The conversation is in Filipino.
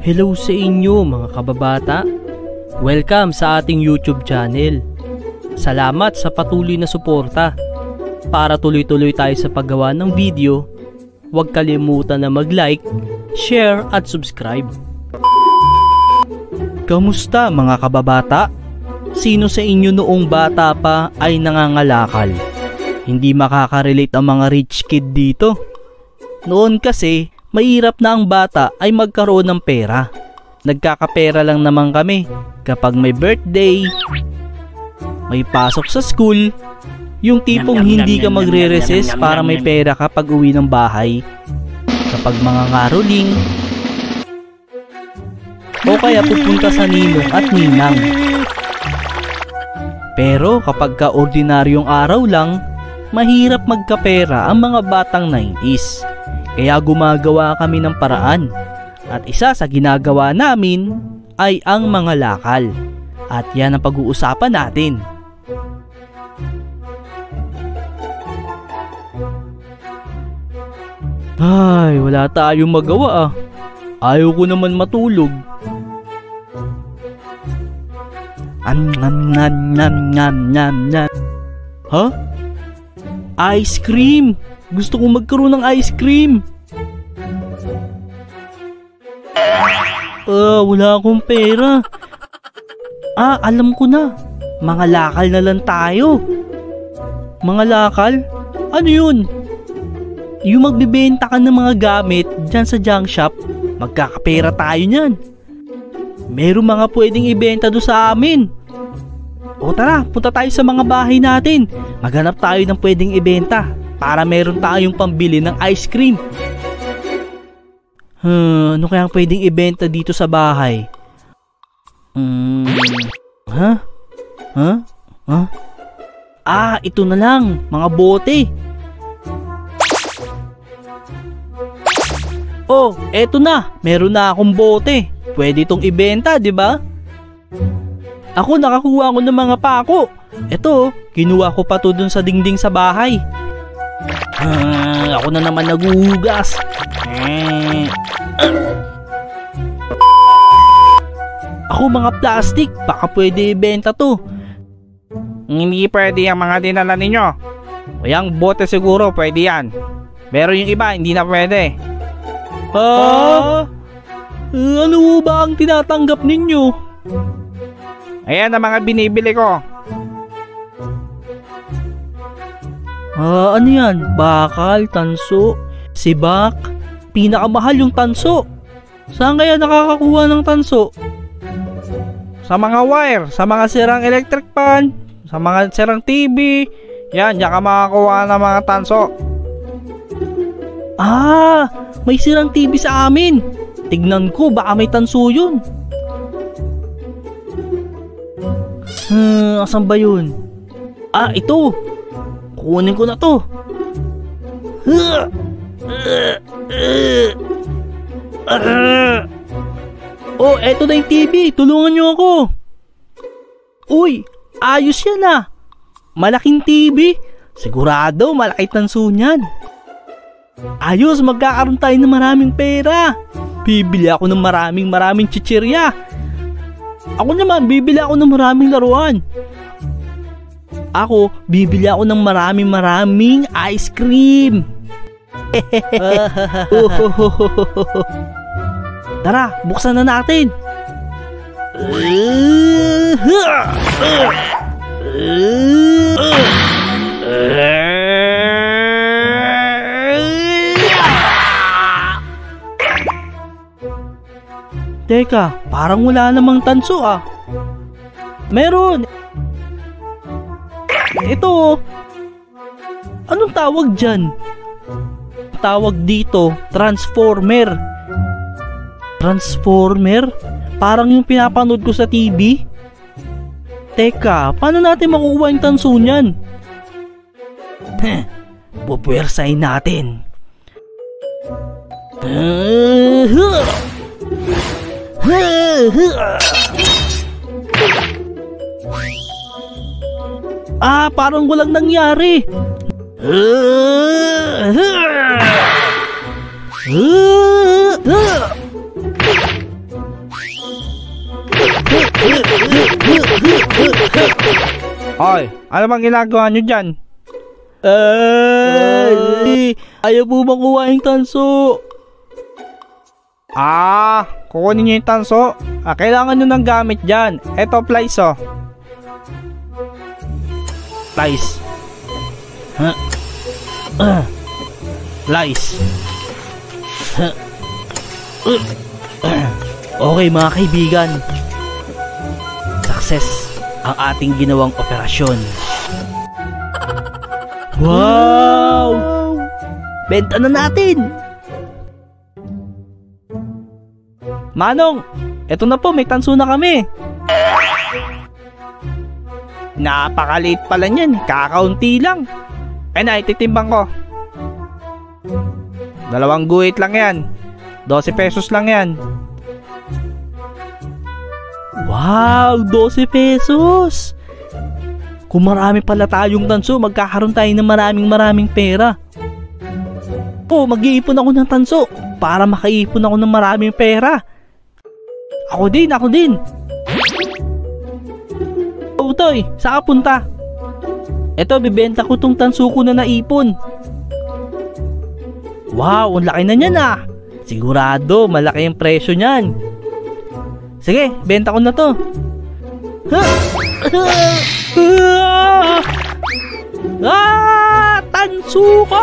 Hello sa inyo mga kababata. Welcome sa ating YouTube channel. Salamat sa patuloy na suporta. Para tuloy-tuloy tayo sa paggawa ng video, huwag kalimutan na mag-like, share at subscribe. Kamusta mga kababata? Sino sa inyo noong bata pa ay nangangalakal? Hindi makaka-relate ang mga rich kid dito. Noon kasi, mahirap na ang bata ay magkaroon ng pera. Nagkakapera lang naman kami kapag may birthday, may pasok sa school, yung tipong hindi ka magre-resist para may pera ka pag uwi ng bahay, kapag mga ngaroling, o kaya pupunta sa ninong at ninang. Pero kapag ka ordinaryong araw lang, mahirap magkapera ang mga batang 90s. Kaya gumagawa kami ng paraan. At isa sa ginagawa namin ay ang mga lakal. At yan ang pag-uusapan natin. Ay, wala tayong magawa ah. Ayaw ko naman matulog. Ha? Ice cream! Gusto kong magkaroon ng ice cream. Wala akong pera. Alam ko na. Mga lakal na lang tayo. Mga lakal? Ano yun? Yung magbibenta ka ng mga gamit dyan sa junk shop, magkakapera tayo nyan. Meron mga pwedeng ibenta doon sa amin. O tara, punta tayo sa mga bahay natin. Maghanap tayo ng pwedeng ibenta para meron tayong pambili ng ice cream. Ano kayang pwedeng ibenta dito sa bahay? Ito na lang, mga bote. Oh, eto na. Meron na akong bote. Pwede itong ibenta, di ba? Ako nakakuha ko ng mga pako. Eto, kinuha ko pa to dun sa dingding sa bahay. Ako na naman naguhugas. Ako mga plastic, baka pwede ibenta to. Hindi pwede ang mga dinala ninyo. O yung bote siguro pwede yan. Pero yung iba hindi na pwede. Ano ba ang tinatanggap ninyo? Ayan ang mga binibili ko. Ano yan? Bakal, tanso, sibak. Pinakamahal yung tanso. Saan kaya nakakakuha ng tanso? Sa mga wire, sa mga sirang electric fan, sa mga sirang TV. Yan, diyan ka makakuha ng mga tanso. May sirang TV sa amin. Tignan ko, baka may tanso yun. Asan ba yun? Ito. Kunin ko na to. Eto na yung TV. Tulungan nyo ako. Uy, ayos yan ah. Malaking TV. Sigurado, malaki tanso niyan. Ayos, magkakaroon tayo ng maraming pera. Bibili ako ng maraming chichirya. Ako naman, bibili ako ng maraming laruan. Ako, bibili ako ng maraming ice cream. Tara, buksan na natin. Teka, parang wala namang tanso ah. Meron. Ito. Anong tawag dyan? Tawag dito, transformer. Transformer? Parang yung pinapanood ko sa TV. Teka, paano natin makukuha yung tanso niyan? Pupuwersahin natin. Parang walang nangyari. Oy, ano bang ginagawa nyo dyan? Ayaw po makuha yung tanso. Kukunin nyo yung tanso. Kailangan nyo ng gamit dyan. Eto, flies, oh. Flies. Flies. Okay mga kaibigan. Success ang ating ginawang operasyon. Wow! Benta na natin! Manong, eto na po, may tanso na kami. Napakaliit pala niyan, kakaunti lang. Na, ititimbang ko. 2 guhit lang yan. 12 pesos lang yan. Wow! 12 pesos! Kung marami pala tayong tanso, magkakaroon tayo ng maraming pera. Mag-iipon ako ng tanso para makaipon ako ng maraming pera. Ako din. Utoy, saan ka punta? Eto, bibenta ko tong tanso ko na naipon. Wow, ang laki na niyan ah. Sigurado, malaki yung presyo niyan. Sige, benta ko na to. Tanso ko!